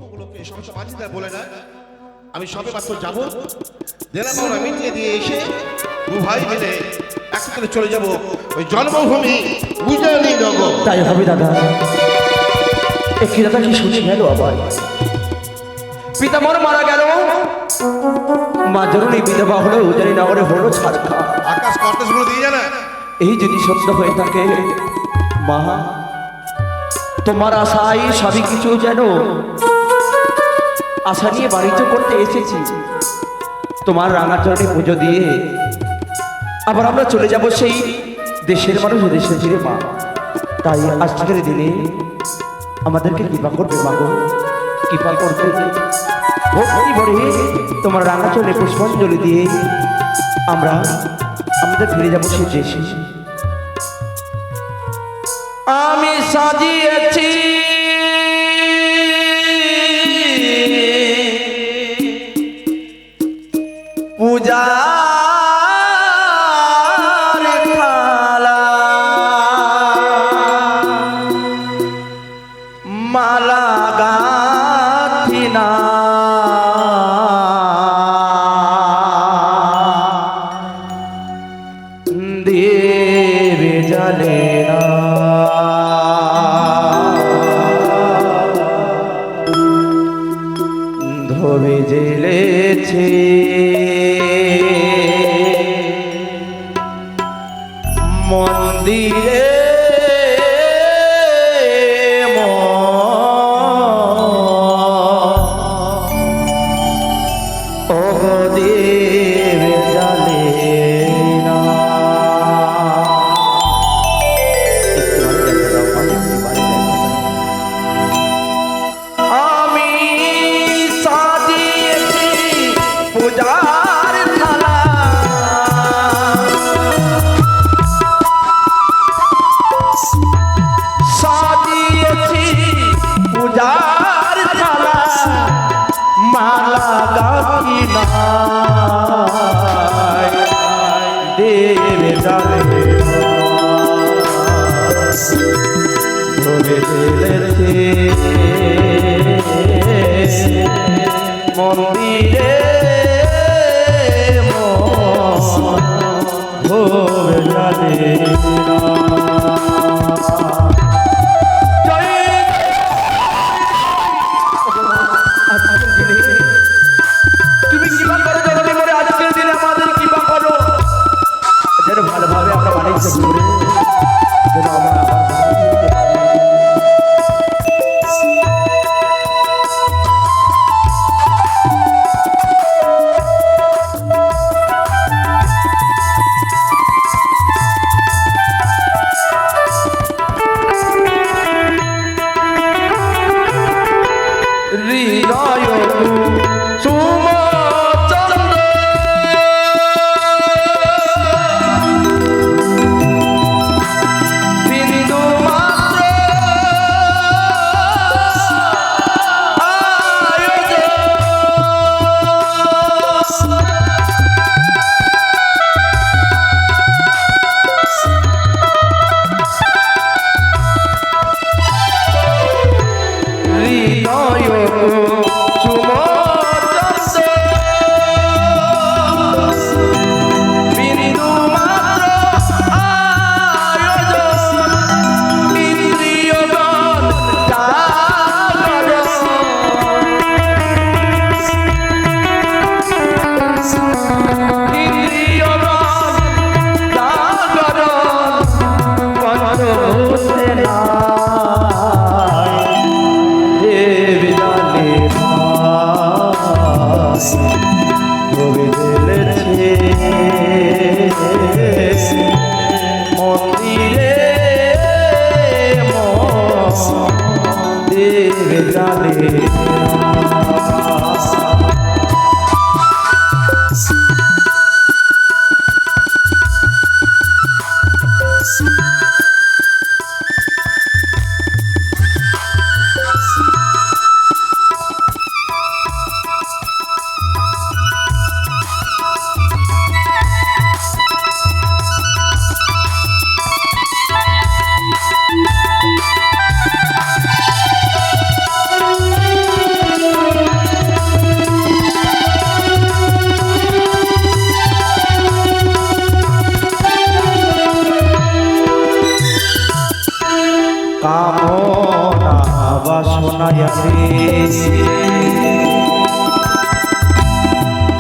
দ্রব্যগুলোকে সমস্ত মাঝিদার বলে না, আমি সবে মাত্র যাব, দেনা পাওনা মিটিয়ে দিয়ে এসে দু ভাই মিলে একসাথে চলে যাব ওই জন্মভূমি উজানি নগর। তাই হবে দাদা। একটি দাদা কি শুনে গেল আবার পিতামর মারা গেল, মা জননী বিধবা হলো, উজানি নগরে হলো ছাড়খা। আকাশ বাতাসগুলো দিয়ে জানা এই যদি সত্য হয়ে থাকে মা, তোমার আশাই সবই কিছু যেন আশা নিয়ে বাণিজ্য করতে এসেছি, তোমার রাঙাচরণে পুজো দিয়ে আবার আমরা চলে যাব সেই দেশের মানুষ দেশে ফিরে মা। তাই আজকের দিনে আমাদেরকে কৃপা করবে মা গো, কৃপা করবে। ভক্তি ভরে তোমার রাঙাচরণে পুষ্পাঞ্জলি দিয়ে আমরা আমাদের ফিরে যাবো সেই দেশে। আমি সাজিয়েছি পূজার থালা, মালা গাঁথি না দেবে জানে না, ধবে জেলেছে মন্দিরে দেবে জানে ধরে ফেলেছে মন্দিরে ধরে জানে তুমি কিবা করো জননী মরে, আজকের দিনে আমাদের কিবা করো যেন ভালোভাবে আমরা বাণিজ্য করে যেন আমরা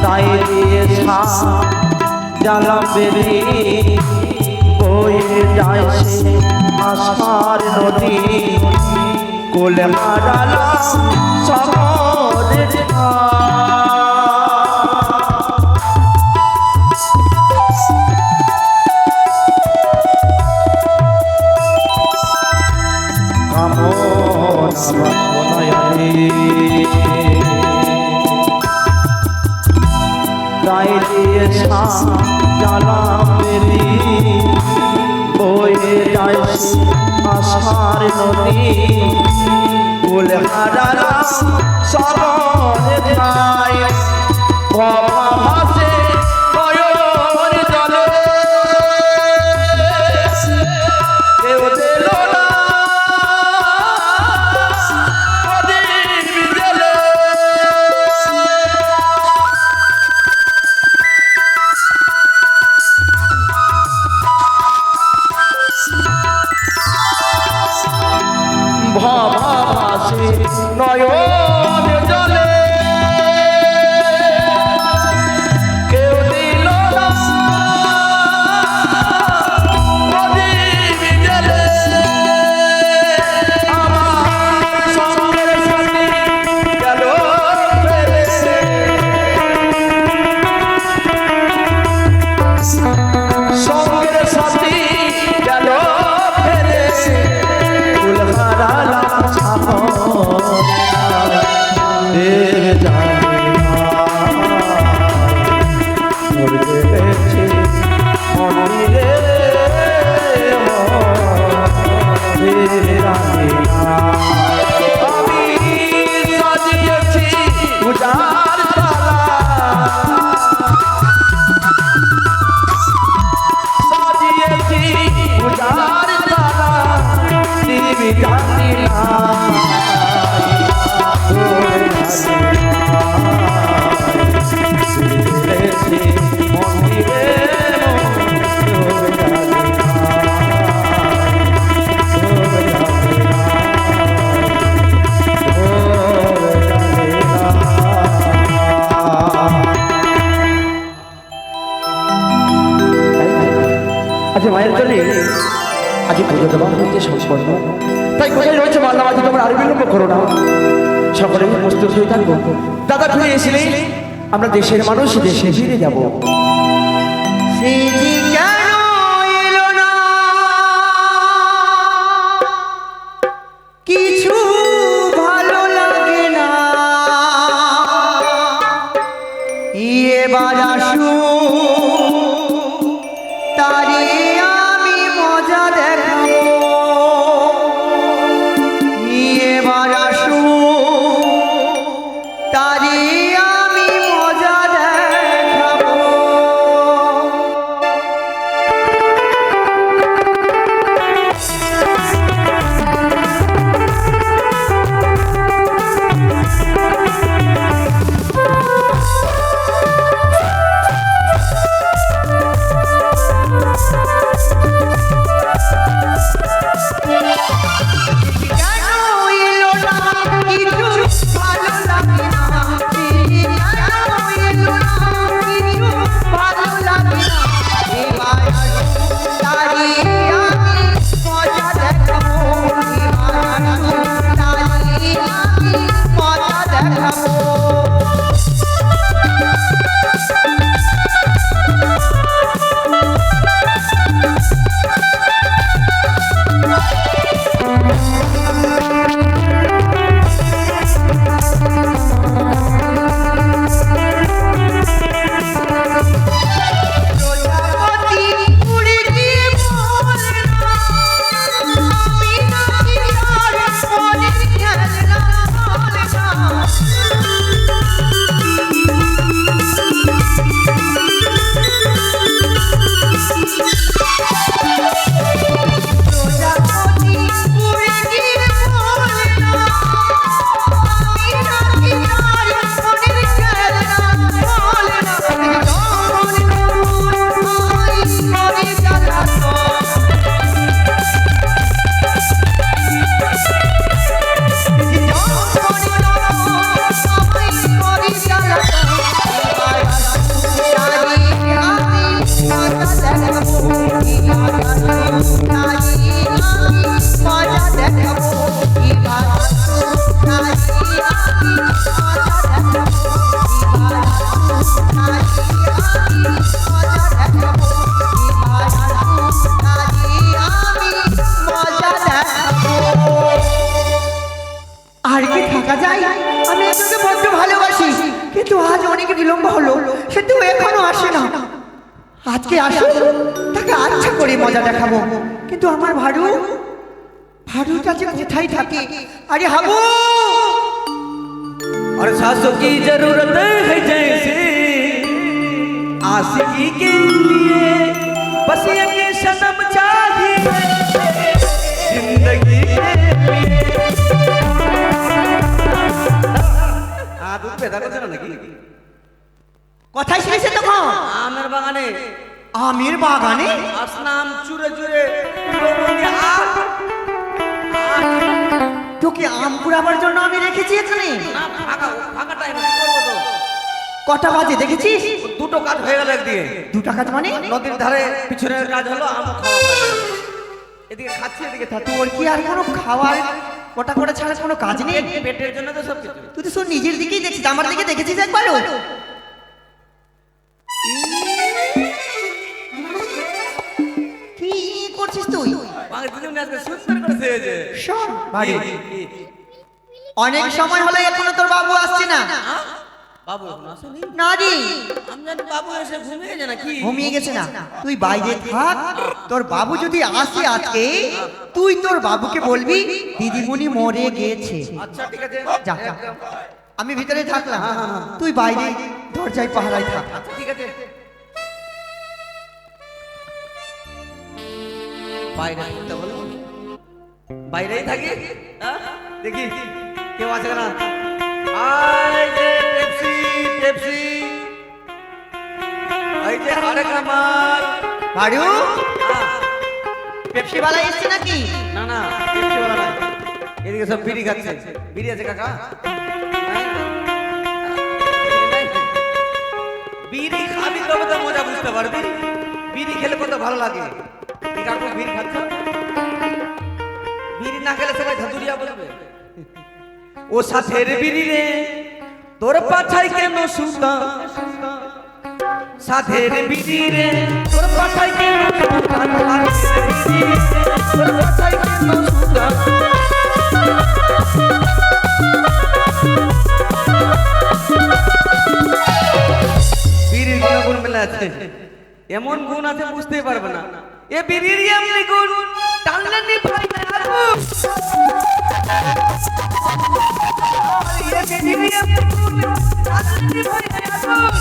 তাই দিয়ে জ্বালা বেরি বয়ে যায় সে আশার নদী কোলে মারালা সমরের গায়ে দিয়ে জ্বালা বেরি বয়ে যায় আশার নদী বলে হারালা সবরে যায় বাবা ভাসে নয়ন জলে কেউ দিল না প্রদীপ জ্বেলে। ভাসে নয়ন জলে কেউ দিল না প্রদীপ জ্বেলে। আমার সঙ্গের সাথী গেল ফেলে সঙ্গের সাথী গেল ফেলে দেব জানে মন্দিরে আমি সাজিয়েছি উজার তালা সাজিয়েছি উজার তালা দিবি জানি না আজ মায়ের জন্য আজ পুজো দেওয়া হচ্ছে সম্পন্ন, তাই কোথায় রয়েছে মাল্লাবাজি তোমরা আর বিলম্ব করো না, সকলে প্রস্তুত হয়ে থাকবো। দাদা ফিরে এসেলে আমরা দেশের মানুষ দেশে ফিরে যাব। কিছু ভালো লাগে না এবার আসু তারে আমি মজা দেখাবো এবার আসু তারে আমি মজা দেখাবো আর কি থাকা যায়? আমি তোকে বড্ড ভালোবাসি, কিন্তু আজ অনেক বিলম্ব হলো, সে তো এখনো আসে না। আজকে আসো, তাকে আচ্ছা করে মজা দেখাবো। কিন্তু আমার ভাড়ুটা যে কোথায় থাকে? আরে হাবু, और सासों की जरूरत है जैसे आशिकी के लिए, बस ये सनम चाहिए जिंदगी के लिए। दूध पैदा করছে না নাকি? কোথায় শুনেছে তখন? আমের বাগানে। আমের বাগানে? আসলাম চুরে চুরে তোকে আম কুড়াবার জন্য আমি রেখেছি এখানে। ফাঁকা টাইম কি করবো তো? কটা বাজে দেখেছিস? দুটো কাজ হয়ে গেল একদিকে। দুটা কাজ মানে? নদীর ধারে পিছনের কাজ হলো, আম খাওয়া হয়ে গেল। এদিকে খাচ্ছি এদিকে থাকছি। তোর কি আর কোনো খাওয়ার কটা করে ছাড়া কোনো কাজ নেই? পেটের জন্য তো সব কিছু। তুই তো শুধু নিজের দিকেই দেখছিস, আমার দিকে দেখেছিস একবারও? কি করছিস তুই? শোন, বাড়ি। অনেক সময় হলো এখনো তোর বাবু আসছে না। বাবু এখন আসেনি? না রে, আমি জানি বাবু এসে ঘুমিয়ে গেছে নাকি? ঘুমিয়ে গেছে না। তুই বাইরে থাক, তোর বাবু যদি আসে আজকে, তুই তোর বাবুকে বলবি দিদিমণি মরে গেছে। আচ্ছা ঠিক আছে, যা যা, আমি ভিতরে থাকলাম, তুই বাইরে দরজায় পাহারায় থাক। আচ্ছা ঠিক আছে। বাইরে থাকতে বলো, বাইরেই থাকি। হ্যাঁ? দেখি কেউ আছে না। আই যে পেপসি পেপসি, এই যে আরেক আমার বাড়ু, হ্যাঁ। পেপসি বালা এসছে নাকি? না না, পেপসি वाला না, এদিকে সব বিড়ি খাচ্ছে। বিড়ি আছে কাকা? হ্যাঁ? বিড়ি খাবি তবে তো মজা বুঝতে পারবি। বিড়ি খেলে কত ভালো লাগে। এই কাকু বিড়ি খাচ্ছ? বিড়ি না খেলে সবাই ধাতুরিয়া বলবে। ও সাথের বিড়ি রে তোর পাছাই কেন সুতা, সাথের বিড়ি রে তোর পাছাই কেন সুতা, তোর পাছাই কেন সুতা। বিড়ির কোন গুণ মেলা আছে? এমন গুণ আছে বুঝতেই পারবে না। এ বিড়ির এমনি গুণ, টানলে নিভাই না আগুন। এ বিড়ির এমনি গুণ, টানলে নিভাই না আগুন।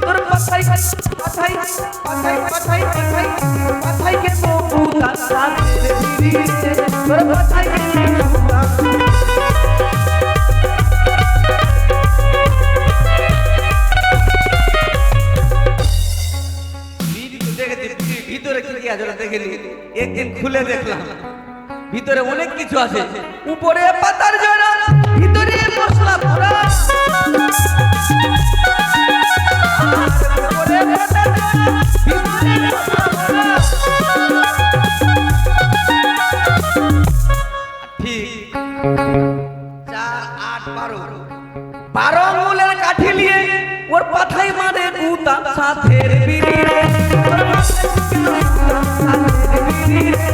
তোর পাছাই পাছাই পাছাই পাছাই পাছাই পাছাই কে মুতা, সাথে বিড়ি তোর পাছাই কে মুতা। ভিতরে কি আছে দেখেনি? একদিন খুলে দেখলাম ভিতরে অনেক কিছু আছে। উপরে পাতার জোড়া, ভিতরে মশলা ভরা। উপরে পাতার জোড়া, ভিতরে মশলা ভরা। ঠিক 4, 8, 12 মূলের কাঠি নিয়ে ওর পাথায় মারে গুতা, সাথের বিড়ি রে তোর পাথায় গুতা, সাথের বিড়ি রে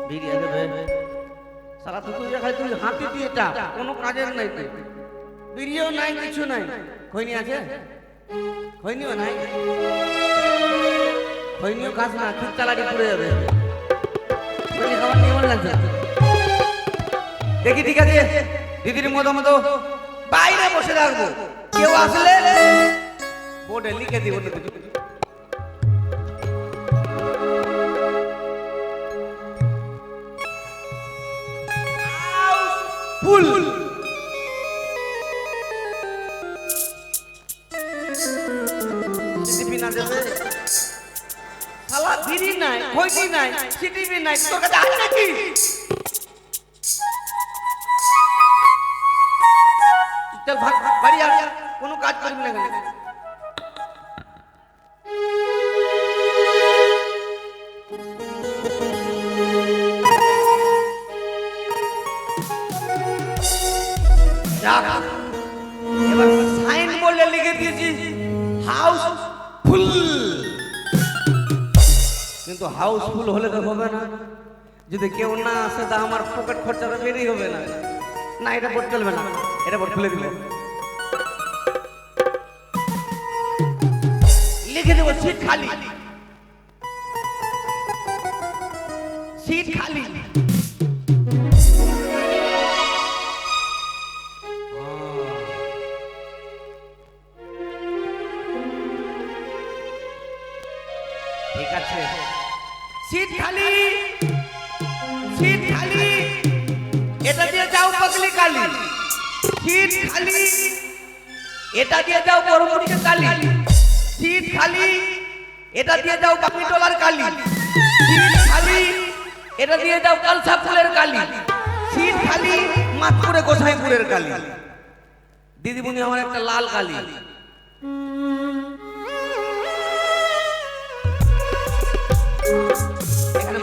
বিড়ি আছে বে। সারা তুই দেখাই তুই হাঁটি দিয়ে এটা কোনো কাজের নাই। তুই বিড়িও নাই, কিছু নাই। খৈনি আছে? খৈনিও নাই। খৈনিও খাস না, ঠিক চালাটি পুড়ে যাবে। খৈনি খাবার নিয়ে মনে লাগছে। দেখি ঠিক আছে, দিদির মতো মতো বাইরে বসে রাখবো। কেউ আসলে বোর্ডে লিখে দিব। ফুল না দেবে শালা, বিড়ি নাই, খৈনি নাই, সিটিভি নাই, তোর কাছে আছে নাকি? চল চল ভাগ বাড়ি যা, কোনো কাজ করবি না এখানে। যাক, এবার সাইন বোর্ডে লিখে দিয়েছি হাউস ফুল, কিন্তু হাউসফুল হলে তো হবে না, যদি কেউ না আসে তা আমার পকেট খরচাটা বেরিয়ে হবে না। না, এটা বোর্ড চলবে না, এটা বোর্ড খুলে দিলে লিখে দেবো সিট খালি, সিট খালি। ঠিক আছে, সিট খালি, সিট খালি, এটা দিয়ে যাও পাগলি কালি, সিট খালি, এটা দিয়ে যাও বড়মুড়িকে কালি, সিট খালি, এটা দিয়ে যাও কাপিটোলার কালি, সিট খালি, এটা দিয়ে যাও কালসা ফুলের কালি, সিট খালি, মাতপুরে গোসাইপুরের কালি। দিদিমণি আমার একটা লাল কালি, এখানে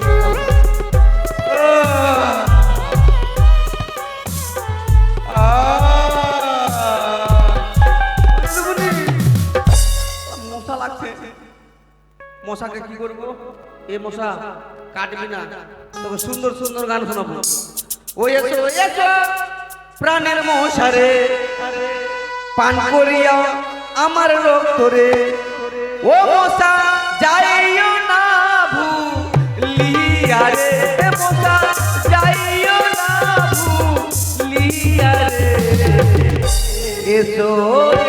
মশা লাগছে, মশাকে কি করবো? এ মশা কাটবি না, তোকে সুন্দর সুন্দর গান শোনাবো। ওই এসো এসো প্রাণের মশারে, পান করিয়া আমার রক্ত রে, ও মশা যাইও না ভুলিয়া রে, মশা যাইও না ভুলিয়া রে, এসো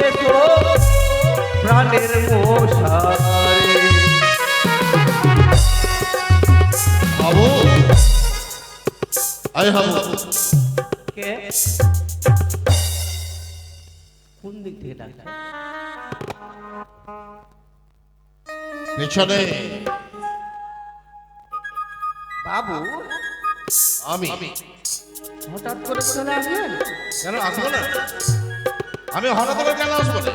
এসো প্রাণের মশারে। হাবু আয় হাবু, কে কোন দিক থেকে ডাকছে? পেছনে বাবু আমি। হঠাৎ করে চলে আসলেন? কেন আসবো না? আমি হঠাৎ করে কেন আসবো না?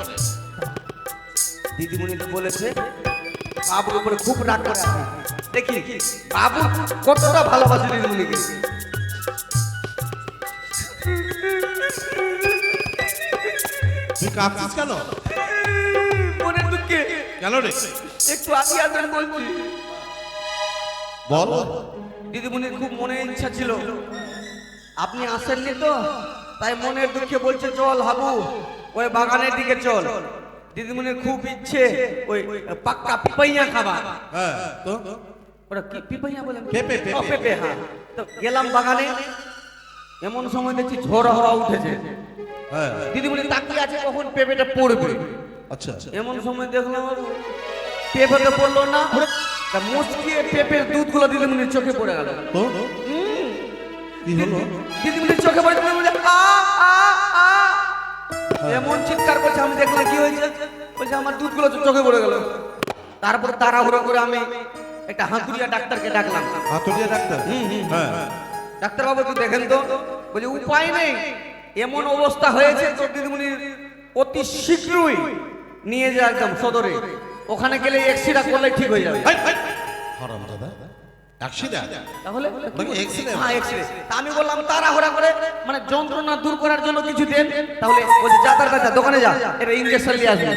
দিদিমণি তো বলেছে বাবুর উপরে খুব রাগ করে আছে। দেখি বাবু কতটা ভালোবাসে দিদিমণিকে। তুই কাঁদছিস কেন? মনের দুঃখে কেন রে? একটু আগে আসবেন বলছি। বল। দিদিমণির খুব মনের ইচ্ছা ছিল, আপনি আসেননি তো, তাই মনের দুঃখে বলছে চল হাবু ওই বাগানের দিকে চল। দিদিমণির খুব ইচ্ছে ওই পাক্কা পিপাইয়া খাবা। হ্যাঁ তো ওরা কি পিপাইয়া বলেন? পেঁপে, পেঁপে। ও, পেঁপে, হ্যাঁ। তো গেলাম বাগানে, এমন সময় দেখছি ঝড় হাওয়া উঠেছে। হ্যাঁ দিদিমণি তাকিয়ে আছে কখন পেঁপেটা পড়বে। আচ্ছা এমন সময় দেখলাম পেঁপেতে পড়লো না, তা মুচকিয়ে পেঁপের দুধগুলো দিদিমণির চোখে পড়ে গেল। তো কি হলো? দিদিমণির চোখে পড়ে দিদিমণি আ আ আ এমন চিৎকার করছে, আমি দেখলাম কি হয়েছে, বলছে আমার দুধগুলো চোখে পড়ে গেল। তারপর তাড়াহুড়ো করে আমি একটা হাতুড়িয়া ডাক্তারকে ডাকলাম। হাতুড়িয়া ডাক্তার? হ্যাঁ। ডাক্তারবাবু একটু দেখেন তো। বলছে উপায় নেই, এমন অবস্থা হয়েছে তোর দিদিমণির অতি শীঘ্রই নিয়ে যা একদম সদরে, ওখানে গেলে এক্সিরা করলে ঠিক হয়ে যাবে। হারামজাদা, অ্যাক্সিডেন্ট? তাহলে নাকি এক্স-রে? হ্যাঁ, এক্স-রে। তা আমি বললাম তাড়াহুড়া করে মানে যন্ত্রণা দূর করার জন্য কিছু দেন। তাহলে বলছে যা তাড়াতাড়ি যা, দোকানে যা, এটা ইনজেকশন নিয়ে আসবি।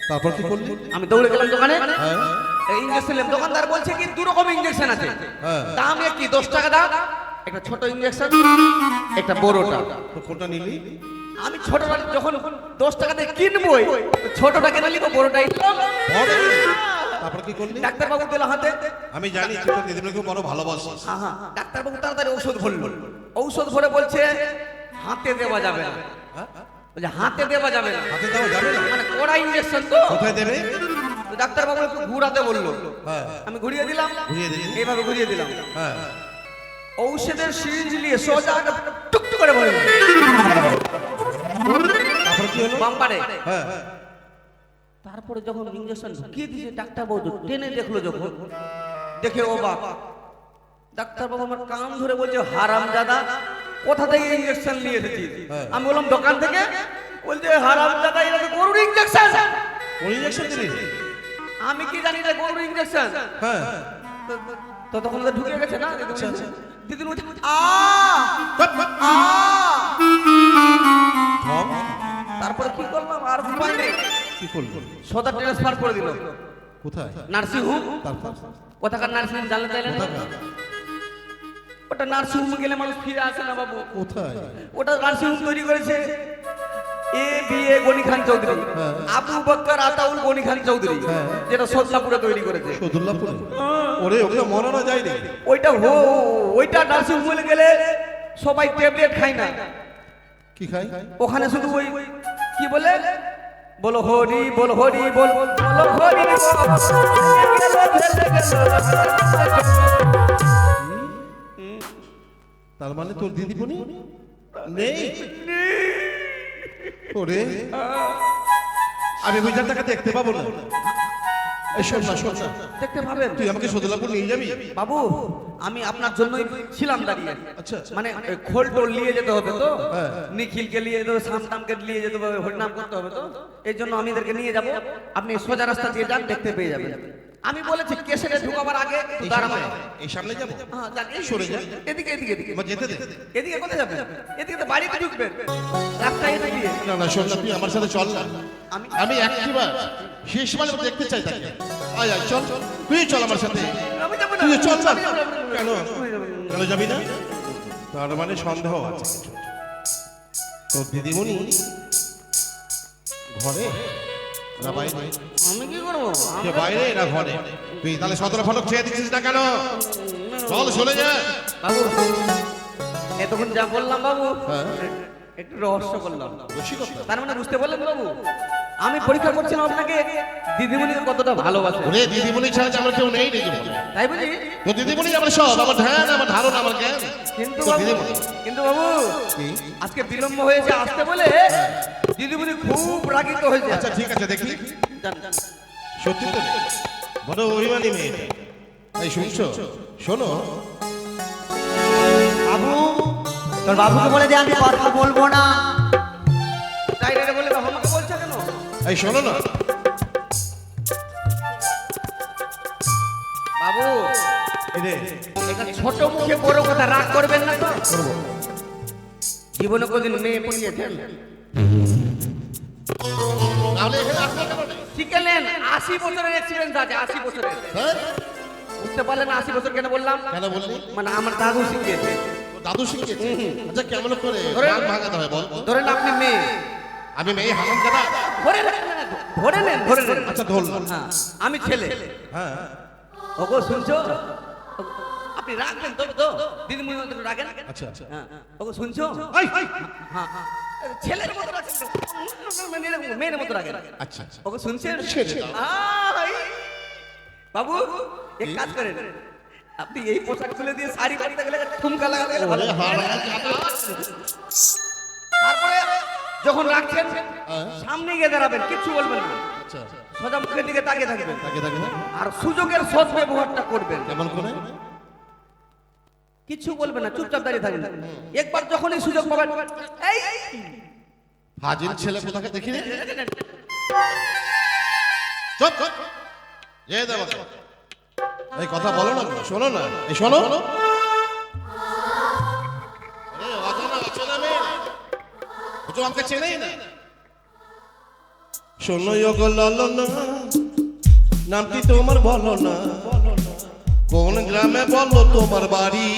তারপর কি করলি? আমি দৌড়ে গেলাম দোকানে, হ্যাঁ ইনজেকশন নিলাম। দোকানদার বলছে কি দু রকম ইনজেকশন আছে, হ্যাঁ। দাম কি 10 টাকা দাম, একটা ছোট ইনজেকশন, একটা বড়টা। তো কোনটা নিলি? আমি ছোটটা যখন 10 টাকা দিয়ে কিনবই, ছোটটা কেন নিব, বড়টাই নিলাম। বড়? তারপর কি করলি? ডাক্তারবাবু দিল হাতে। আমি জানি তুই তোর দিদিমণিকে বড় ভালোবাসিস। হ্যাঁ হ্যাঁ, ডাক্তারবাবু তাড়াতাড়ি ঔষধ ভরল। ঔষধ ভরে বলছে হাতে দেওয়া যাবে না। হ্যাঁ? বলছে হাতে দেওয়া যাবে না, হাতে দেওয়া যাবে না? মানে কড়া ইনজেকশন তো। কোথায় দেবে? তো ডাক্তারবাবু একটু ঘুরাতে বললো। হ্যাঁ আমি ঘুরিয়ে দিলাম, ঘুরিয়ে দিলি? এইভাবে ঘুরিয়ে দিলাম। হ্যাঁ। ঔষধের সিরিঞ্জ নিয়ে সোজা টুকটুক করে ভরে দিল। তারপর কি হলো? বাম্পারে। হ্যাঁ তারপরে যখন ইনজেকশন ঢুকিয়ে দিয়েছে, ডাক্তারবাবু টেনে দেখলো, যখন দেখে অবাক। ডাক্তারবাবু আমার কান ধরে বলছে হারামজাদা কোথা থেকে ইনজেকশন নিয়ে এসেছিস? হ্যাঁ। আমি বললাম দোকান থেকে। হারামজাদা, এটা তো গরুর ইনজেকশন। কোন ইঞ্জেকশন দিলি? আমি কি জানি না গরুর ইনজেকশন। হ্যাঁ তো তখন তো ঢুকে গেছে না। আচ্ছা আচ্ছা দিদি উঠে থাম। তারপরে কি করলাম আর উপায় নেই, কি করলো? সোজা ট্রান্সফার করে দিল কোথায়? Nursing home. তারপর কোথাকার নার্সিং হোম জানলে তাইলে না? কোথায়? ওটা নার্সিং হোমে গেলে মানুষ ফিরে আসে না বাবু। কোথায়? ওটা নার্সিং হোম তৈরি করেছে A B A Gani Khan Chowdhury, হ্যাঁ। আবু বকর আতাউল গনি খান চৌধুরী, হ্যাঁ। যেটা সদলাপুরে তৈরি করেছে। সদুল্লাপুরে? ওরে ওকে মরানো যায় না। ওইটা নার্সিং হোমে গেলে সবাই ট্যাবলেট খায় না, কি খাই? ওখানে শুধু ওই কি বলে, বলো হরি বল হরি বল, বলো হরি বল। তার মানে তোর দিদিমণি নেই? ওরে আমি বুঝারটাকে দেখতে পাবো না। এই শোন না শোন না, দেখতে পাবেন তুই আমাকে সদুল্লাপুর নিয়ে যাবি? বাবু, আমি আপনার জন্যই ছিলাম দাঁড়িয়ে। আচ্ছা, আচ্ছা। মানে খোল টোল নিয়ে যেতে হবে তো, হ্যাঁ। নিখিলকে নিয়ে যেতে হবে, শামটামকে নিয়ে যেতে হবে, হরিনাম করতে হবে তো, এই জন্য আমি এদেরকে নিয়ে যাব। আপনি সোজা রাস্তা দিয়ে যান, দেখতে পেয়ে যাবেন। আমি বলেছি কেসেটে ঢুকাবার আগে একটু এই দাঁড়াবেন। সামনে? এই সামনে যাবো? হ্যাঁ, যান, এই সরে যা। এদিকে এদিকে এদিকে আমার যেতে দে। এদিকে কোথায় যাবেন? এদিকে তো বাড়িতে ঢুকবেন, রাস্তায় এদিকে দিয়ে। না না শোন না, তুই আমার সাথে চল না। আমি আমি একটিবার শেষ মানে দেখতে চাই তাকে। আয় আয় চল, তুই চল আমার সাথে। আমি যাবো না। তুই চল না। আমি যাবো না। কেন? কেন যাবি না? তার মানে সন্দেহ আছে কিছু। তোর দিদিমণি ঘরে না বাইরে? আমি কি করবো? সে বাইরে না ঘরে? তুই তাহলে 17 ফটক ছেড়ে দিচ্ছিস না কেন? চল চলে যা। বাবু, এতক্ষণ যা বললাম বাবু, হ্যাঁ। একটু রহস্য করলাম। রসিকতা? তার মানে বুঝতে পারলেন বাবু, আমি পরীক্ষা করছিলাম আপনাকে দিদিমণিকে কতটা ভালোবাসে। ওরে দিদিমণি ছাড়া যে আমার কেউ নেই রে জীবনে। তাই বুঝি? তো দিদিমণি আমার সব, আমার ধ্যান, আমার ধারণা, আমার জ্ঞান। কিন্তু তো বাবু, দিদিমণি কিন্তু বাবু, কি? আজকে বিলম্ব হয়েছে আসতে বলে দিদিমণি খুব রাগিত হয়েছে। আচ্ছা ঠিক আছে, দেখি। যান, যান। সত্যি তো বড় অভিমানী মেয়ে। এই শুনছো? শোনো, বাবু, তোর বাবুকে বলে দে আমি কথা বলবো না। তাই রে বলে বাবু আমাকে বলছে কেন? এই শোনো না। বাবু, এরে এটা ছোট মুখে বড় কথা, রাগ করবেন না তো? করবো। জীবনে কোনদিন মেয়ে পড়িয়েছেন? তাহলে এখানে আসলে কেন নেই? শিখেলেন, 80 বছরের এক্সপিরিয়েন্স আছে, 80 বছরের। হ্যাঁ? বুঝতে পারলেন না 80 বছর কেন বললাম? কেন বললি? মানে আমার দাদু শিখিয়েছে। তোর দাদু শিখিয়েছে? আচ্ছা কেমন করে ধরে- গান ভাঙাতে হয় বল? ধরেন আপনি মেয়ে, আমি মেয়ে হারাম দাদা? ধরে নেন, ধরে নেন, ধরে নেন। আচ্ছা ধরলাম। হ্যাঁ, আমি ছেলে। হ্যাঁ ওগো শুনছো? আপনি রাখবেন তো, তো দিদিমণি মতো রাখেন। আচ্ছা আচ্ছা। হ্যাঁ, ওগো শুনছো? এই, এই। হ্যাঁ, হ্যাঁ। ছেলের মতো রাখেন তো। মানে এরকম মেয়ের মতো রাখেন। আচ্ছা আচ্ছা। ওগো শুনছেন? ছেড়ে দাও। আই! বাবু, এক কাজ করেন, আপনি এই পোশাক খুলে দিয়ে শাড়ি বাড়িতে গেলে ঠুমকা লাগাতে গেলে ভালো। ওরে হারাম দাদা। তারপরে যখন রাখছেন হ্যাঁ। সামনে গিয়ে দাঁড়াবেন, কিচ্ছু বলবেন না, আচ্ছা সোজা মুখের দিকে তাকিয়ে থাকবেন, তাকে তাকে আর সুযোগের সৎ ব্যবহারটা করবেন। কেমন করে? কিছু বলবেন না, চুপচাপ দাঁড়িয়ে থাকবেন। একবার যখনই সুযোগ পাবেন, এই ফাজিল ছেলে কোথাকে দেখিনি? চুপ চুপ। যে দেব এই কথা বলো না, শোনো না। এই শোনো। আরে অজানা অচেনা মেয়ে। ও তো আমাকে চেনেই না। শোনো গো লালনা, নামটি তোমার বলো না। কোন গ্রামে বলো তোমার বাড়ি?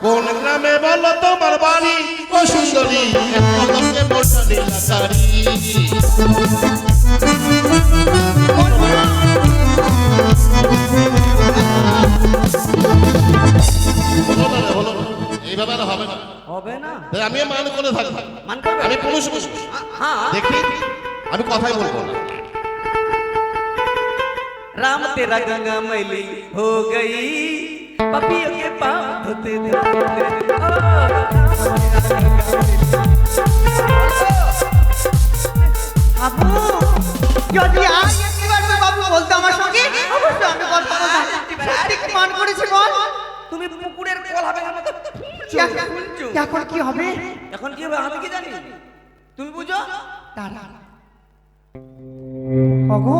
কোন গ্রামে বলো তোমার বাড়ি? ও সুন্দরী কদমকে মোটা নীলা শাড়ি। বলো না রে, বলো না। এইভাবে আর হবে না। হবে না, তাই আমি মান করে থাকবো। মান করবেন? আমি পুরুষ হ্যাঁ, দেখি, আমি কথাই বলবো না। राम तेरा गंगा मैली हो गई, पपियों के पाँव धोते धोते। বাবু, যদি আর একবার তোর বাবু বলতো আমার সঙ্গে, অবশ্যই আমি কথা বলতাম। সত্যি কি মান করেছে বল? তুমি পুকুরের কল হবে না তো? এখন কি হবে? এখন কি হবে আমি কি জানি? তুমি বুঝো? দাঁড়া ওগো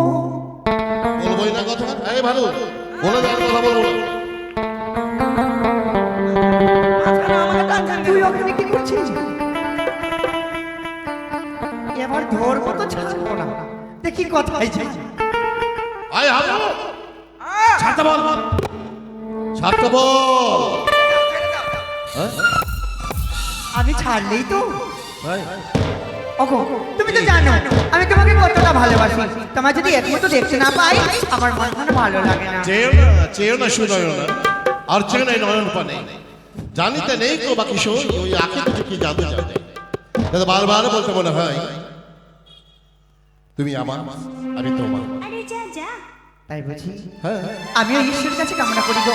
বলবোই না কথা, এই ভালো বলে দেওয়ার কথা বলবো না। মাঝখানে আমাকে টানছেন তুই কেন? ওখানে কি করছিস? এবার ধরবো তো ছাড়বো না, দেখি কোথায় যাই। আয় হাবু, আহ! ছাড়তে বল, ছাড়তে বল। হ্যাঁ? আমি ছাড়লেই তো। ভাই, ওগো তুমি তো জানো আমি তোমাকে কতটা ভালোবাসি, তোমার যদি এক মতো দেখতে না পাই আমার মন ভালো লাগে না। চেয়েও না শুনায়ও না, আর চেয়ে নাই নয়ন পানে, জানিতে নেই তো বাকি শোন, ওই আঁখে দুটো কি জানতে চায়, কিন্তু বারবার বলতে মনে হয় তুমি আমার, আমি তোমার। আরে যা যা। তাই বুঝি হ্যাঁ, আমিও ঈশ্বরের কাছে কামনা করি গো,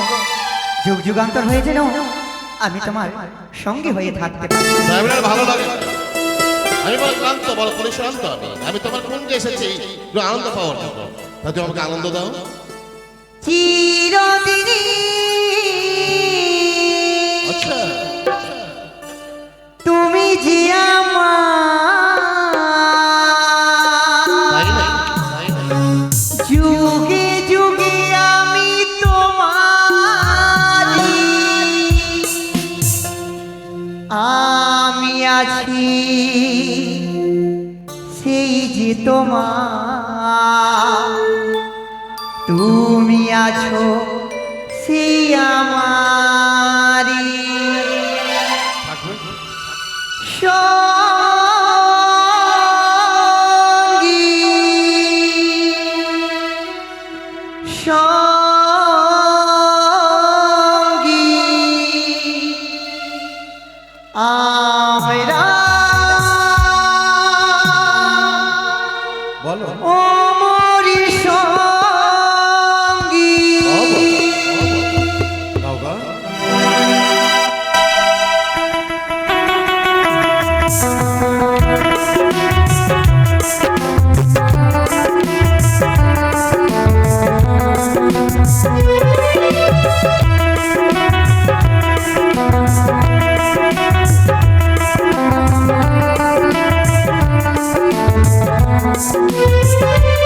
যুগ যুগান্তর হয়ে যেন আমি তোমার সঙ্গে হয়ে থাকতে পারি। তাই বলে আর ভালো লাগে না। আমি বড় ক্লান্ত, বড় পরিশ্রান্ত, আমি তোমার কুঞ্জে এসেছি একটু আনন্দ পাওয়ার জন্য, তা তুমি আমাকে আনন্দ দাও। চিরদিনই আচ্ছা, তুমি যে তাই আমার, না, তাই না। যুগে যুগে আমি তোমারি, আমি আছি সেই যে তোমার, তুমি আছো সেই আমারি। সঙ্গী সঙ্গী আমরা বলো। অমরি সঙ্গী। গাও গা। Thank you.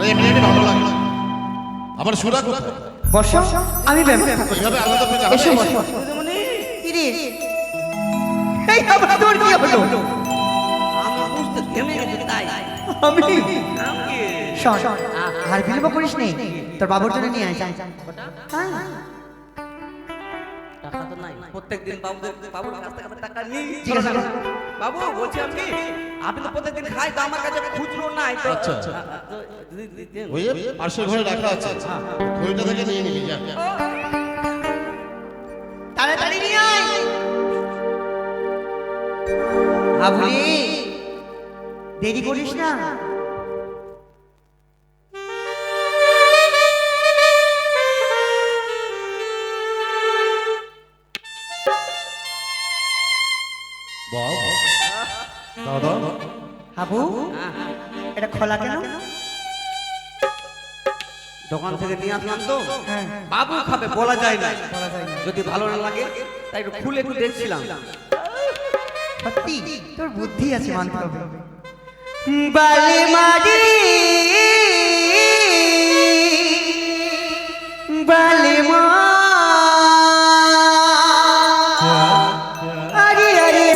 আরে এমনি ভালো লাগে না। আমার সুরা কোথায়? বসো, আমি ব্যবস্থা করি। এভাবে আলাদা পেয়ে এসো বসো। কি রে? এই আবার তোর কি হলো? আমার বুঝতে থেমে গেছে তাই আমি আমাকে শোন, আর বিলম্ব করিস নে, তোর বাবুর জন্য নিয়ে আয়। হ্যাঁ, টাকা তো নাই প্রত্যেকদিন বাবুর কাছ থেকে টাকা নিই ঠিক আছে। বাবু বলছি আপনি তো প্রত্যেকদিন খাই তো আমার কাছে খুচরো নাই তো আচ্ছা, আচ্ছা। ওই পাশের ঘরে রাখা আছে, ওইটা থেকে নিয়ে নিবি যা। তাড়াতাড়ি নিয়ে আয়। হাবুলি, দেরি করিস না। দাদা হাবু, এটা খোলা কেন? দোকান থেকে নিয়ে আসলাম তো হ্যাঁ, বাবু খাবে বলা যায় না বলা যায় না। যদি ভালো না লাগে তাই একটু খুলে একটু দেখছিলাম সত্যি তোর বুদ্ধি আছে, মানতে হবে। বালে মারি বালে মা, আরে আরে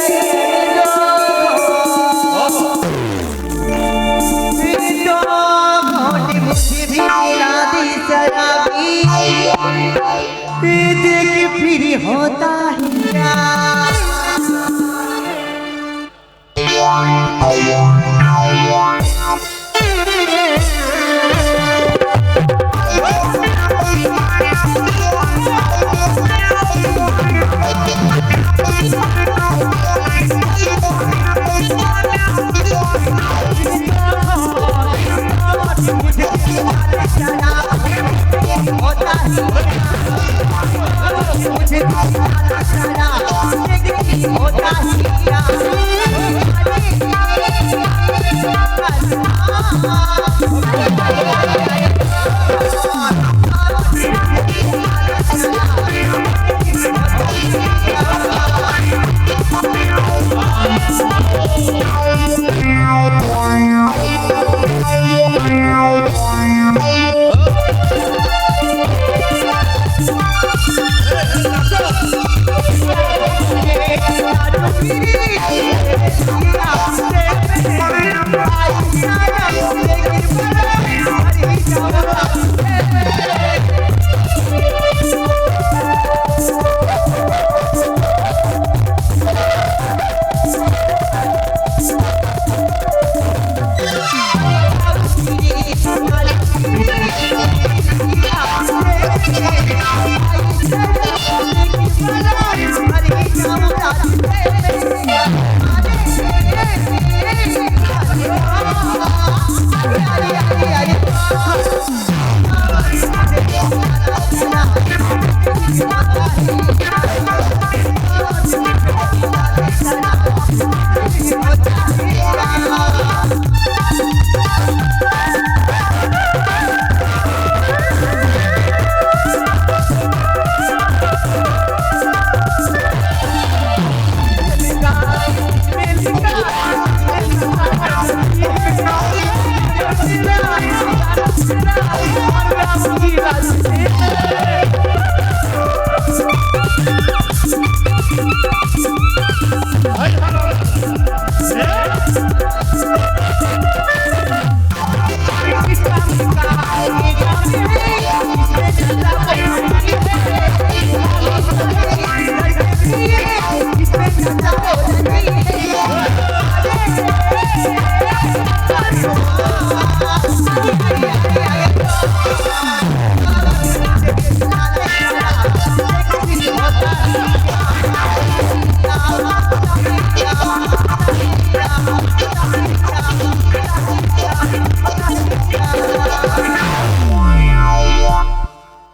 मुझे भी याद शराबी देख फिर होता है क्या?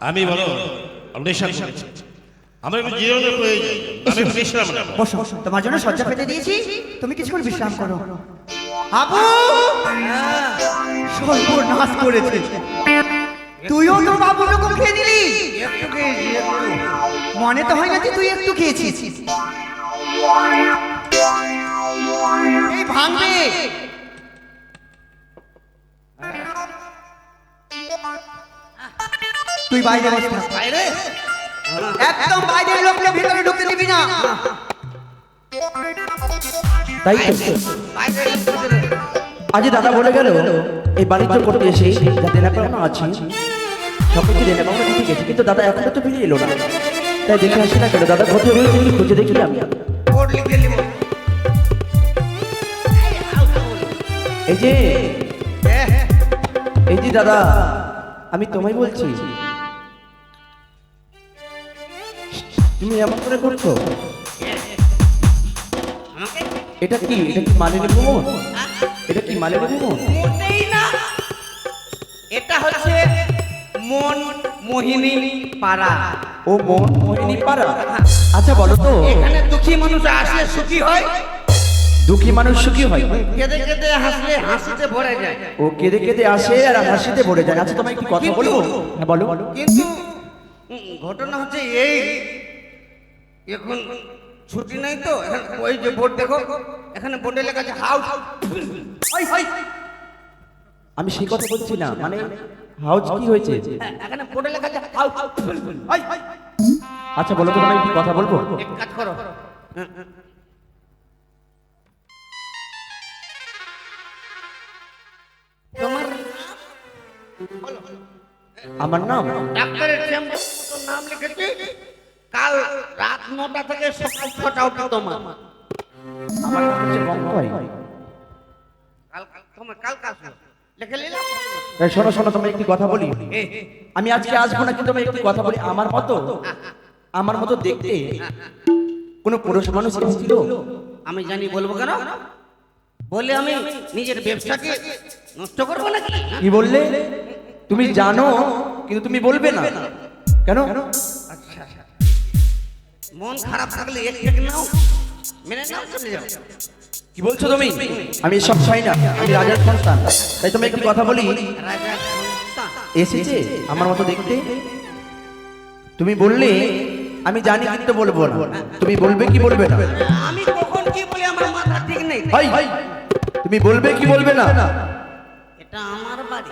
আমি বলো নেশা করেছি, আমার একটু জিরনের প্রয়োজন, আমি একটু বিশ্রাম নেব। বসো, তোমার জন্য শয্যা পেতে দিয়েছি, তুমি কিছুক্ষণ বিশ্রাম করো। আবু, সর্বনাশ করেছে। তুইও তো বাবুর রকম খেয়ে দিলি। মনে তো হয় না যে তুই একটু খেয়েছিস। এই ভাঙবে। তুই বাইরে বসে থাক। বাইরে একদম বাইরের লোককে ভিতরে ঢুকতে দিবি না। তাই তো বাইরে ভিতরে। আজ দাদা বলে গেল এই বাণিজ্য করতে এসে যা দেনা পাওনা আছে সকলকে দেনা পাওনা দিতে গেছে, কিন্তু দাদা এখনো তো ফিরে এলো না। তাই দেখে আসে না কেন দাদা কোথায় রয়েছে কি খুঁজে দেখি আমি। বোর্ড লিখে নিব। এই যে এই যে দাদা আমি তোমায় বলছি, তুমি এমন করে করছো, এটা কি মালিনী ভ্রমণ? এটা কি মালিনী ভ্রমণ? মোটেই না, এটা হচ্ছে মন মোহিনী পাড়া। ও মন মোহিনী পাড়া। আচ্ছা বলো তো, এখানে দুঃখী মানুষ আসলে সুখী হয়, দুঃখী মানুষ সুখী হয়, কেঁদে কেঁদে হাসলে হাসিতে ভরে যায়। ও কেঁদে কেঁদে আসে আর হাসিতে ভরে যায়। আচ্ছা তোমায় একটু কথা বলবো? হ্যাঁ বলো। কিন্তু ঘটনা হচ্ছে এই, এখন ছুটি নাই তো, এখন ওই যে বোর্ড দেখো, এখানে বোর্ডে লেখা আছে হাউস। আমি সেই কথা বলছি না, মানে হাউস কি হয়েছে? এখানে বোর্ডে লেখা আছে হাউস। আচ্ছা বলো তো, তোমায় একটু কথা বলবো? এক কাজ করো, তোমার আমার নাম ডাক্তারের চেম্বার নাম লিখেছি, কাল রাত 9টা থেকে সকাল 6টা অবধি তোমার। আমার নাম হচ্ছে গঙ্গাই। কাল তোমার কাল কাজ লিখে নিলাম। এই শোনো শোনো, তোমায় একটি কথা বলি। এ, আমি আজকে আসবো না, কিন্তু আমি একটি কথা বলি। আমার মতো দেখতে কোনো পুরুষ মানুষ এসেছিল? আমি জানি, বলবো কেন? বলে আমি নিজের ব্যবসাকে নষ্ট করবো নাকি? কি বললে? তুমি জানো কিন্তু তুমি বলবে না কেন? আচ্ছা, মন খারাপ থাকলে এক এক নাও, মেনে নাও, চলে যাও। কি বলছো তুমি? আমি সব চাই না, আমি রাজার সন্তান। তাই তুমি একটি কথা বলি, রাজা সন্তান। এসেছে আমার মতো দেখতে। তুমি বললে আমি জানি কিন্তু বলবো না। তুমি বলবে কি বলবে না? আমি কখন কি বলি আমার মাথা ঠিক নেই। ভাই তুমি বলবে কি বলবে না? এটা আমার বাড়ি,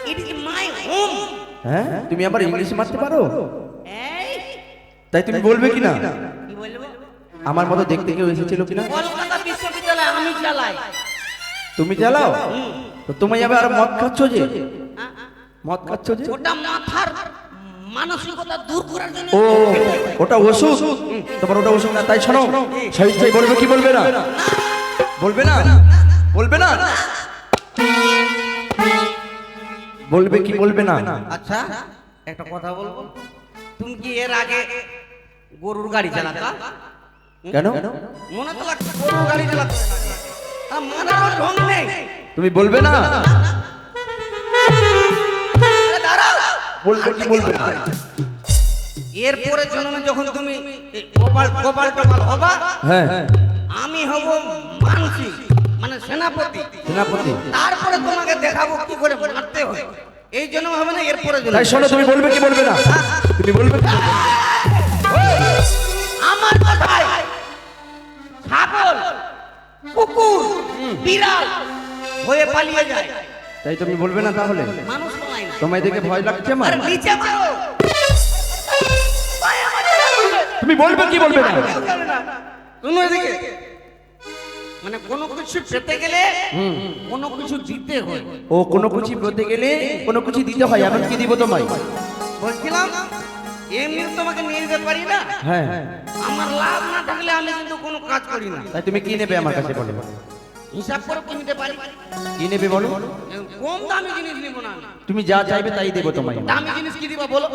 ইট ইজ মাই হোম। হ্যাঁ তুমি আবার ইংলিশ মারতে পারো? এই তাই তুমি বলবে কি না? কি বলবো? আমার মতো দেখতে কেউ এসেছিল কিনা? কলকাতা বিশ্ববিদ্যালয় আমি চালাই। তুমি চালাও তো তোমায় আবার মদ খাচ্ছ যে? মদ খাচ্ছ যে? ওটা মাথার মানসিকতা দূর করার জন্য। ও ওটা ওষুধ? তোমার ওটা ওষুধ না। তাই শোনো, সাহিত্যাই বলবে কি বলবে না? বলবে না? বলবে না? বলবে কি বলবে না? আচ্ছা একটা কথা বলবো, তুমি কি এর আগে গরুর গাড়ি চালাতা? কেন? মনে তো লাগছে গরুর গাড়ি চালাতে, মাথার ঢং নেই। তুমি বলবে না? আরে দাঁড়াও, বলবে কি বলবে না? এরপরে জন্মে যখন তুমি গোপাল গোপাল টোপাল হবা, হ্যাঁ আমি হব মানসি, মানে সেনাপতি। সেনাপতি। তারপরে তোমাকে দেখাবো কি করে মারতে হয়। এই জন্য হবে না, এরপরে জন্ম। তাই শোনো, তুমি বলবে কি বলবে না? তুমি বলবে কি? আমার কথায় ছাগল, কুকুর, বিড়াল হয়ে পালিয়ে যায়, তাই তুমি বলবে না? তাহলে মানুষ পালায় না। তোমায় দেখে ভয় লাগছে আমার। আর নিচে মারো, তুমি বলবে কি বলবে না? তুমি এদিকে, মানে কোনো কিছু পেতে গেলে কোনো কিছু দিতে হয়। ও কোনো কিছু বলতে গেলে কোনো কিছু দিতে হয়। এমন কি দিব তোমায়? বলছিলাম এমনি তোমাকে নিয়ে যেতে পারি না, হ্যাঁ আমার লাভ না থাকলে আমি কিন্তু কোনো কাজ করি না। তাই তুমি কি নেবে আমার কাছে বলো? হিসাব করে কিনতে পারি, কি নেবে বলো? কম দামি জিনিস নিব না আমি। তুমি যা চাইবে তাই দেবো তোমায়। দামি জিনিস কি দিবা বলো?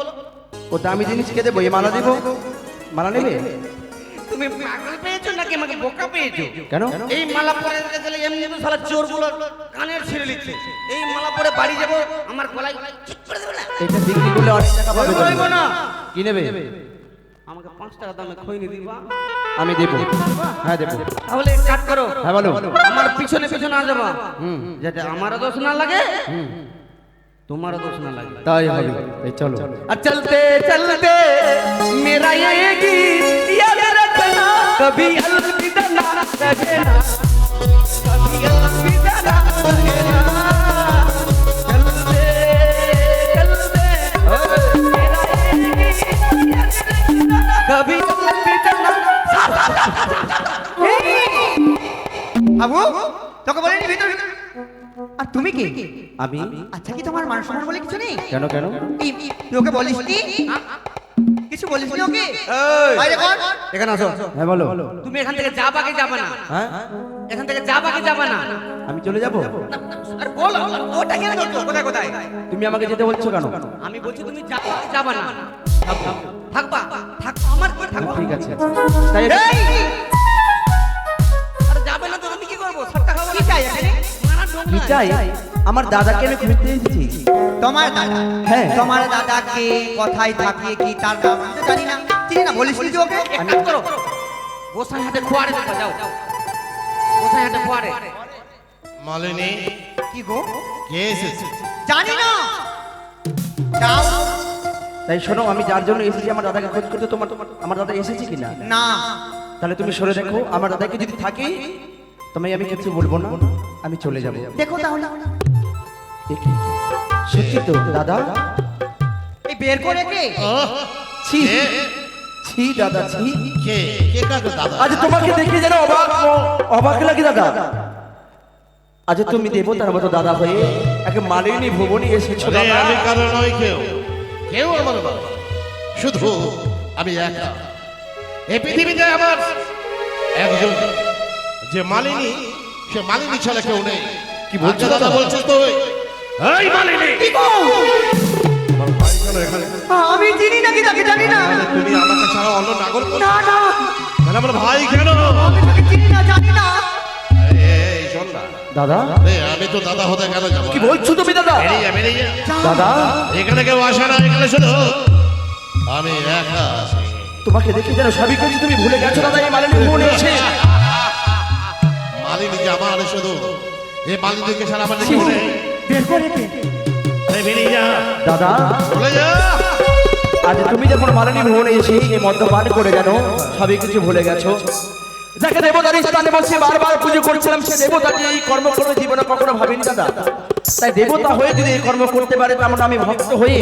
ও দামি জিনিস কে দেবো? এই মালা দেবো? মালা নেবে? তুমি পাগল পেয়েছো নাকি আমাকে বোকা পেয়েছো? কেন? এই মালা পরে গেলে এমনি তো শালা চোরগুলো কানের ছিঁড়ে নিচ্ছে। এই মালা পরে বাড়ি যাব, আমার গলায় ঠিক করে দেবে না? এটা বিক্রি করলে অনেক টাকা পাবে তুমি। বলবো না। কি নেবে? আমাকে 5 টাকা দামে খইনি দিবা? আমি দেবো। হ্যাঁ দেবো। তাহলে এক কাজ করো, হ্যাঁ বলো। আমার পিছনে পিছনে আ যাবা, হুম যাতে আমারও দোষ না লাগে, তোমারও দোষ না লাগে। তাই হবে। এই চলো। और चलते चलते मेरा ये गीत याद रखना, कभी अलविदा ना कहना, कभी अलविदा ना कहना। चलते चलते আমি আচ্ছা কি তোমার মান সম্মান বলে কিছু নেই? কেন কেন এই, তুই ওকে বলিসনি? কিছু বলিসনি ওকে? এই, বাইরে কর। এখানে আসো। হ্যাঁ বলো তুমি এখান থেকে যাবা কি যাবা না? হ্যাঁ এখান থেকে যাবা কি যাবা না? আমি চলে যাব আর বলো, ওটা কেন বলছো? কোথায় কোথায়? তুমি আমাকে যেতে বলছো কেন আমি বলছি তুমি যাবা কি যাবা না? থাকবা, থাকবা, আমার কি থাকবা? ঠিক আছে তাই এই, আরে যাবে না তো আমি কি করবো? সবটা খাবো কি চাই এখানে? মারা ডোঙা। কি চাই আমার দাদাকে আমি খুঁজতে এসেছি তোমার দাদা? হ্যাঁ। তোমার দাদাকে কোথায় থাকে কি তার নাম আমি তো জানি না। চিনি না, বলিসনি তুই ওকে? এক কাজ করো, গোসাই হাটে খোয়ারে দেখো, যাও গোসাই হাটে খোয়ারে। মালিনী কি গো? কে এসেছে? জানি না। যাও। তাই শোনো আমি যার জন্য এসেছি আমার দাদাকে খোঁজ করতে তোমার আমার দাদা এসেছে কিনা না। তাহলে তুমি সরে দেখো আমার দাদাকে যদি থাকে তোমায় আমি কিছু বলবো না আমি চলে যাবো দেখো তাহলে। এ কি? সত্যি তো দাদা এই বের করে কে? আহ, ছি কে? ছি দাদা ছি কে কে কাকে দাদা? আজ তোমাকে দেখে যেন অবাক লাগে দাদা আজ তুমি দেবতার মতো দাদা হয়ে একে মালিনী ভুবনে এসেছো আরে দাদা আমি কারো নয় কেউ, কেউ আমার নয়, শুধু আমি একা। এই পৃথিবীতে আমার একজন যে মালিনী, সে মালিনী ছাড়া কেউ নেই। কি বলছো আর দাদা দাদা? বলছিস তুই? এই মালিনী! কি গো? আমার ভাই কেন এখানে? আমি চিনি নাকি তাকে জানি না। আরে তুমি আমাকে ছাড়া অন্য নাগর না না, তাহলে আমার ভাই কেন? আমি তাকে চিনি না, জানি না। এই শোন না, দাদা আমি তো দাদা হতে কেন যাবো? কি বলছো তুমি দাদা বেরিয়ে যা। দাদা এখানে কেউ আসে না, এখানে শুধু আমি একা আছি। তোমাকে দেখে যেন সবই কিছু তুমি ভুলে গেছো দাদা এই মালিনী ভুবনে এসে মালিনী যে আমার শুধু, এই মালিনীকে ছাড়া আমার কেউ নেই। বের করে কে? এই বেরিয়ে যা, দাদা চলে যা। আজ তুমি যখন মালিনী ভুবনে এসে এই মদ্যপান করে যেন সবই কিছু ভুলে গেছো যাকে দেবতার স্থানে বসে বারবার পুজো করছিলাম সে দেবতা যে এই কর্ম করবে জীবনে কখনো ভাবিনি দাদা তাই দেবতা হয়ে যদি এই কর্ম করতে পারে তেমন আমি ভক্ত হয়ে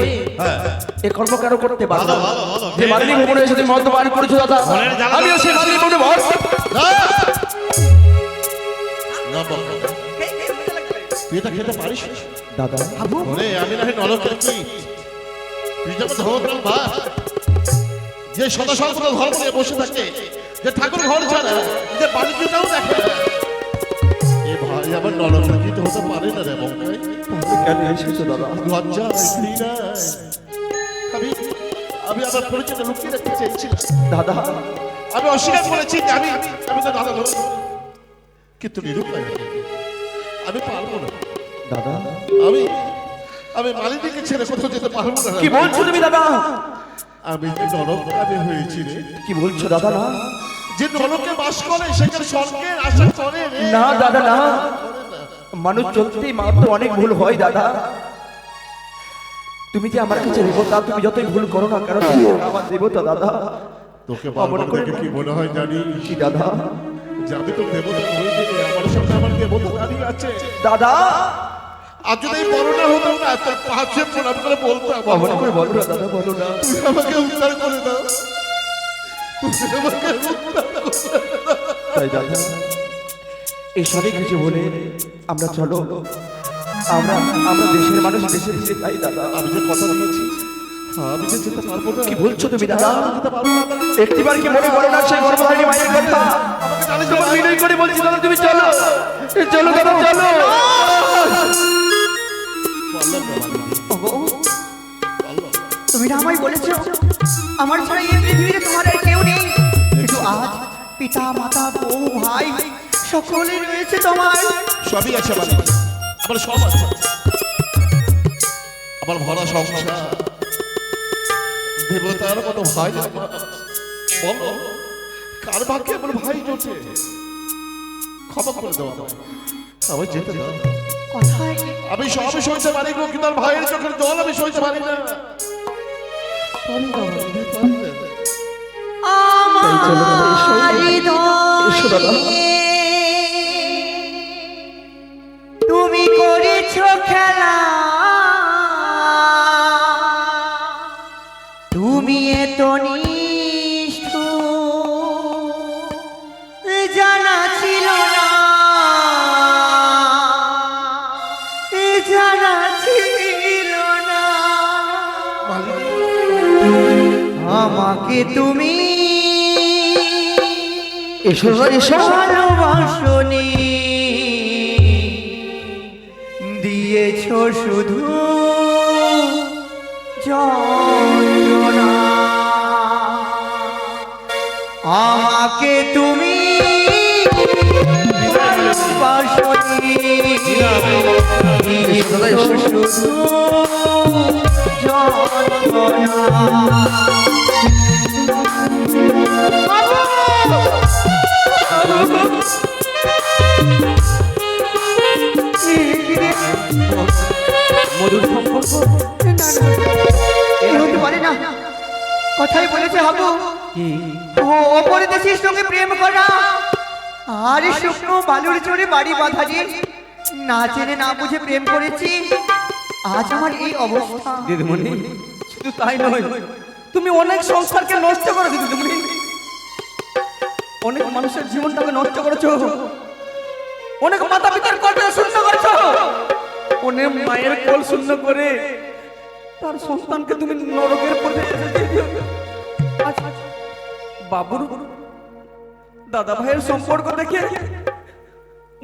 এই কর্ম কেন করতে পারবো ভালো, ভালো, ভালো। যে মালিনী ভুবনে এসে তুমি মদ্যপান করেছো দাদা মনের জ্বালা- আমিও সেই মালিনী ভুবনে ভক্ত না বল, তুই এটা খেতে পারিস? দাদা ওরে আমি না হয় নরকের কীট। তুই যখন ধর্ম ভাই, যে সদা সর্বদা ধর্ম নিয়ে বসে থাকে, যে ঠাকুর ঘর ছাড়া যে বাণিজ্যটাও দেখে না, এ ভাই আমার নরকের কীট হতে পারে না রে বঙ্কাই। কেন এসেছো দাদা লজ্জা ঘৃণায় আমি আমি আমার পরিচয়টা লুকিয়ে রাখতে চেয়েছিলাম। দাদা আমি অস্বীকার করেছি যে আমি আমি তো দাদা ধরব, কিন্তু নিরুপায় আমি পারবো না। দাদা আমি আমি মালিনীকে ছেড়ে কোথাও যেতে পারবো না। কি বলছো তুমি দাদা আমি যে নরকে হয়েছি রে, কি বলছো দাদা না যে নরকে বাস করে সেখানে স্বর্গের আশা করে রে। না দাদা না মানুষ চলতেই মাত্র অনেক ভুল হয় দাদা তুমি যে আমার কাছে দেবতা তুমি যতই ভুল করো না কেন তুমি আমার দেবতা দাদা তোকে অমন বারবার করে দেখে কি মনে হয় জানি, কি দাদা যে আমি তো দেবতা হয়ে গেলে আমার সামনে আমার দেবতা দাঁড়িয়ে আছে। দাদা আর যদি এই করোনা হতো না, তোর পাঁচে প্রণাম করে বলতাম, অমন করে বলো না দাদা বলো না তুই আমাকে উদ্ধার করে দাও, তুই আমাকে উদ্ধার করে দাও। তাই দাদা এই সবই কিছু বলে আমরা চলো আমরা আমরা দেশের মানুষ দেশে ফিরে যাই দাদা আমি যে কথা দিয়েছি, আমি যে যেতে পারবো না। কি বলছো তুমি দাদা যেতে পারবো না, আমাকে একটিবার কি মনে করো না সেই গর্ভধারিণী মায়ের কথা জানিস না, তোমার বিনয় করে বলছি দাদা তুমি চলো চলো দাদা চলো বললাম না মালিনী, ওগো, বললাম। তুমি না আমায় বলেছো আমার ছাড়া এই পৃথিবীতে তোমার আর কেউ নেই, কিন্তু আজ পিতা মাতা বউ ভাই সকলে রয়েছে তোমার। সবই আছে মালিনী, আমার সব আছে, আমার ভরা সংসার, দেবতার মতো ভাই আমার। বলো কার ভাগ্যে আমার ভাই জোটে? ক্ষমা করে দেওয়া আমায় যেতে দাও। কোথায়? আমি সবই সইতে পারি গো, কিন্তু আমার ভাইয়ের চোখের জল আমি সইতে পারি না। পারি না মালিনী, পারি না। আমার চলো দাদা, এসো। এসো দাদা। তুমি করেছো খেলা, তুমি এত নিষ্ঠুর জানা ছিল না, জানা ছিল না আমাকে তুমি এসো এসো ভালোবাসনি দিয়েছ শুধু যন্ত্রণা আমাকে তুমি ভালোবাসনি দিয়েছ শুধু যন্ত্রণা মধুর সম্পর্ক হতে পারে না কথাই বলেছে হাবু ও অপরে দেশের সঙ্গে প্রেম করা আর শুকনো বালুর চড়ে বাড়ি বাঁধারি না জেনে না বুঝে প্রেম করেছি আজ আমার এই অবস্থা দিদিমণি শুধু তাই নয়, তুমি অনেক সংসারকে নষ্ট করেছো দিদিমণি, অনেক মানুষের জীবনটাকে নষ্ট করেছো, অনেক মাতা পিতার কল্পনা শূন্য করেছো, অনেক মায়ের কোল শূন্য করে তার সন্তানকে তুমি নরকের পথে বাবুর দাদা ভাইয়ের সম্পর্ক দেখে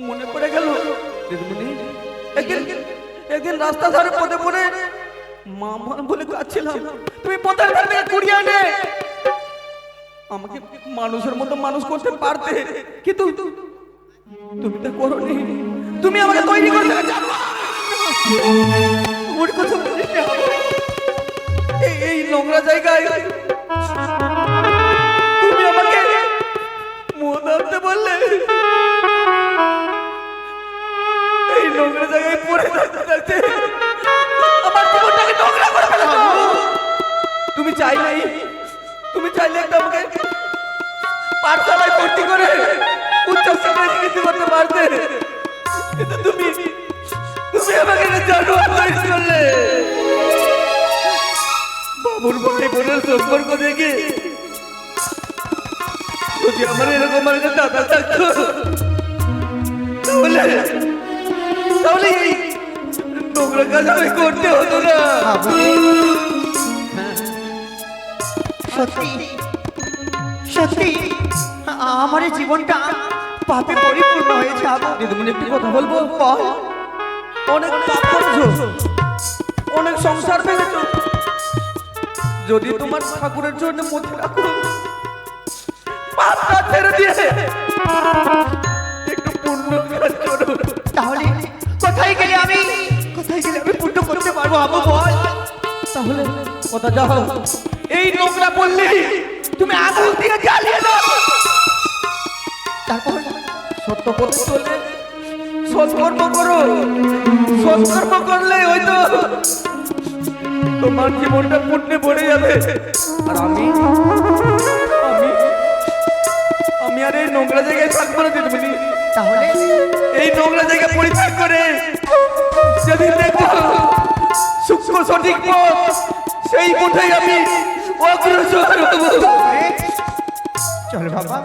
মনে পড়ে গেল দিদিমণি, একদিন রাস্তা ধারে পদে পড়ে মা মা বলে কাঁদছিলাম, তুমি পথের ধার থেকে কুড়িয়ে আনে আমাকে মানুষের মতো মানুষ করতে পারতে, কিন্তু তুমি তা করোনি, তুমি আমাকে তৈরি করতে জানো ওর কথা বলিস না। এই নোংরা জায়গায় তুমি আমাকে মদ আনতে বললে, এই নোংরা জায়গায় পড়ে থাকতে থাকতে আমার জীবনটাকে নোংরা করে ফেলেছো। তুমি চাইলে একটা আমাকে পাঠশালায় ভর্তি করে উচ্চ শিক্ষায় শিক্ষিত করতে পারতে, কিন্তু তুমি আমাকে জানোয়ার তৈরি করলে। বাবুর ভাই বোনের সম্পর্ক দেখে যদি আমার এরকম একটা দাদা থাকতো তাহলে এই নোংরা কাজ আমি করতে হতো না। সত্যি সত্যি আমার এই জীবনটা পাপে পরিপূর্ণ হয়েছে আবু দিদিমণি একটি কথা বলবো, অনেক পাপ করেছো, অনেক সংসার ভেঙেছো, যদি তোমার ঠাকুরের জন্য মধ্যে রাখো পাপটা ছেড়ে দিয়ে একটু পুণ্য কাজ করো, তাহলে কোথায় গেলে আমি পুণ্য করতে পারবো আবু বল তাহলে কথা যাও, এই নোংরা বললি তুমি আগুন দিয়ে জ্বালিয়ে দাও, তারপর সত্য পথে চলে সৎকর্ম করো, সৎকর্ম করলে হয়তো তোমার জীবনটা পুণ্যে ভরে যাবে। আর আমি আর এই নোংরা জায়গায় থাকবো না দিদিমণি, তাহলে এই নোংরা জায়গা পরিত্যাগ করে যদি দেখো সূক্ষ্ম সঠিক পথ সেই পথে আমি অগ্রসর হব। চল বাবা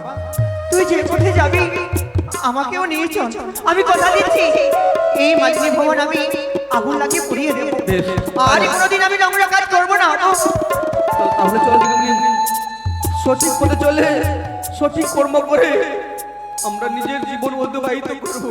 তুই যে পথে যাবি আমাকেও নিয়ে চল, আমি কথা দিচ্ছি এই মালিনী ভবন আমি আগুন লাগিয়ে পুড়িয়ে দেবো, আর কোনোদিন আমি নোংরা কাজ করবো না আবু। তাহলে চল দিদিমণি, সঠিক পথে চলে সঠিক কর্ম করে আমরা নিজের জীবন অতিবাহিত করব।